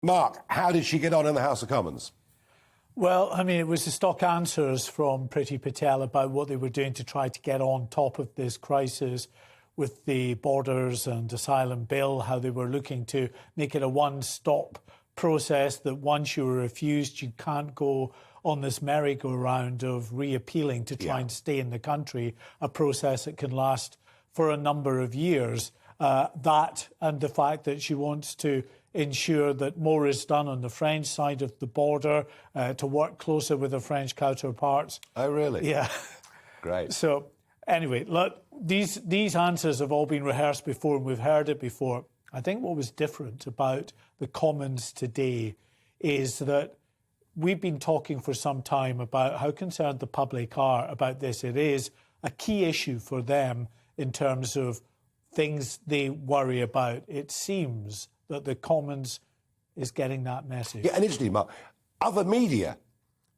Mark, how did she get on in the House of Commons? Well, I mean, it was the stock answers from Priti Patel about what they were doing to try to get on top of this crisis with the borders and asylum bill, how they were looking to make it a one-stop process, that once you were refused, you can't go on this merry-go-round of reappealing to try and stay in the country, a process that can last for a number of years. That and the fact that she wants to ensure that more is done on the French side of the border, to work closer with the French counterparts. Oh, really? Yeah. Great. So, anyway, look, these answers have all been rehearsed before and we've heard it before. I think what was different about the Commons today is that we've been talking for some time about how concerned the public are about this. It is a key issue for them in terms of things they worry about. It seems that the Commons is getting that message. Yeah, and interesting, Mark, other media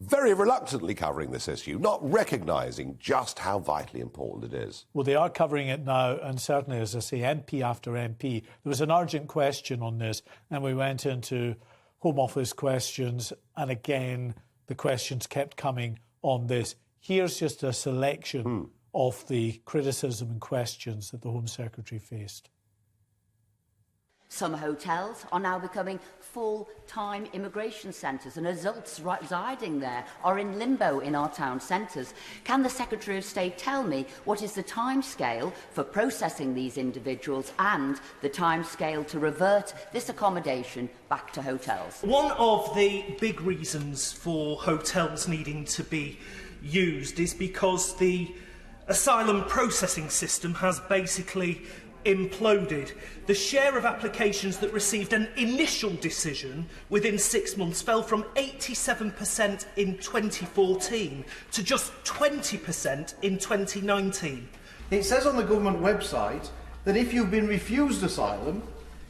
very reluctantly covering this issue, not recognising just how vitally important it is. Well, they are covering it now, and certainly, as I say, MP after MP. There was an urgent question on this, and we went into Home Office questions, and again, the questions kept coming on this. Here's just a selection of the criticism and questions that the Home Secretary faced. Some hotels are now becoming full-time immigration centres, and adults residing there are in limbo in our town centres. Can the Secretary of State tell me what is the timescale for processing these individuals and the timescale to revert this accommodation back to hotels? One of the big reasons for hotels needing to be used is because the asylum processing system has basically imploded. The share of applications that received an initial decision within 6 months fell from 87% in 2014 to just 20% in 2019. It says on the government website that if you've been refused asylum,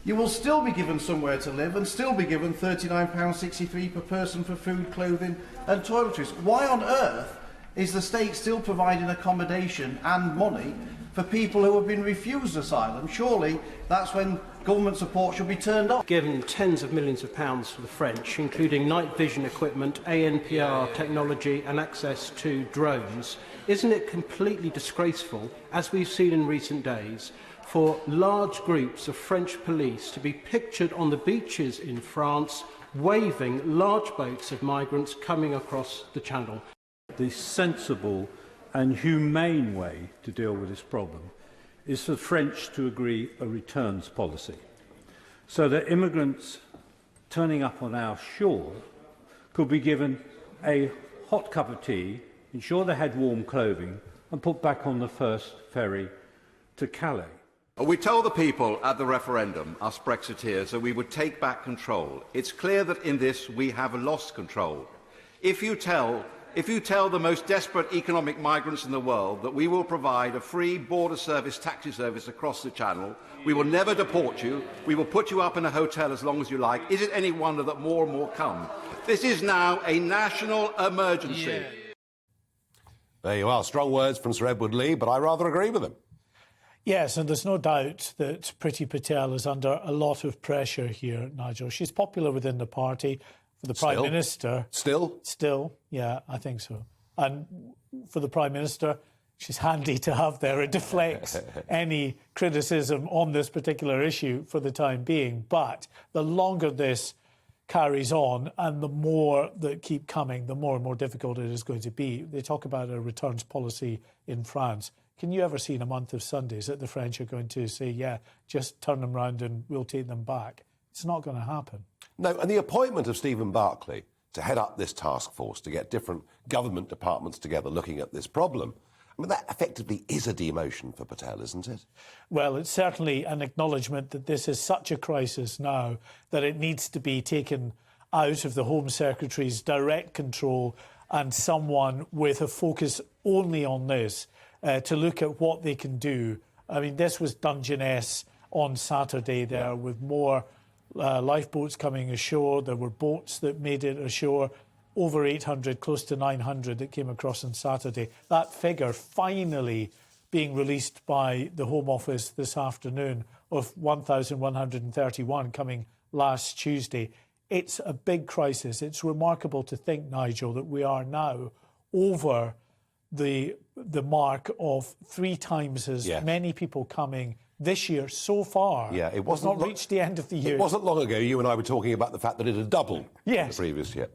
you will still be given somewhere to live and still be given £39.63 per person for food, clothing and toiletries. Why on earth is the state still providing accommodation and money for people who have been refused asylum? Surely that's when government support should be turned off. Given tens of millions of pounds for the French, including night vision equipment, ANPR technology and access to drones, isn't it completely disgraceful, as we've seen in recent days, for large groups of French police to be pictured on the beaches in France waving large boats of migrants coming across the Channel? The sensible and humane way to deal with this problem is for the French to agree a returns policy, so that immigrants turning up on our shore could be given a hot cup of tea, ensure they had warm clothing, and put back on the first ferry to Calais. We told the people at the referendum, us Brexiteers, that we would take back control. It's clear that in this we have lost control. If you tell the most desperate economic migrants in the world that we will provide a free border service, taxi service across the Channel, we will never deport you, we will put you up in a hotel as long as you like, is it any wonder that more and more come? This is now a national emergency. There you are, strong words from Sir Edward Lee, but I rather agree with him. Yes, and there's no doubt that Priti Patel is under a lot of pressure here, Nigel. She's popular within the party. For the Prime Minister... Still, yeah, I think so. And for the Prime Minister, she's handy to have there. It deflects any criticism on this particular issue for the time being. But the longer this carries on and the more that keep coming, the more and more difficult it is going to be. They talk about a returns policy in France. Can you ever see in a month of Sundays that the French are going to say, yeah, just turn them round and we'll take them back? It's not going to happen. No, and the appointment of Stephen Barclay to head up this task force, to get different government departments together looking at this problem, I mean, that effectively is a demotion for Patel, isn't it? Well, it's certainly an acknowledgement that this is such a crisis now that it needs to be taken out of the Home Secretary's direct control and someone with a focus only on this to look at what they can do. I mean, this was Dungeness on Saturday there with more lifeboats coming ashore. There were boats that made it ashore, over 800, close to 900 that came across on Saturday. That figure finally being released by the Home Office this afternoon of 1,131 coming last Tuesday. It's a big crisis. It's remarkable to think, Nigel, that we are now over the mark of 3 times as many people coming this year so far. Yeah, it wasn't not reached the end of the year. It wasn't long ago you and I were talking about the fact that it had doubled the previous year.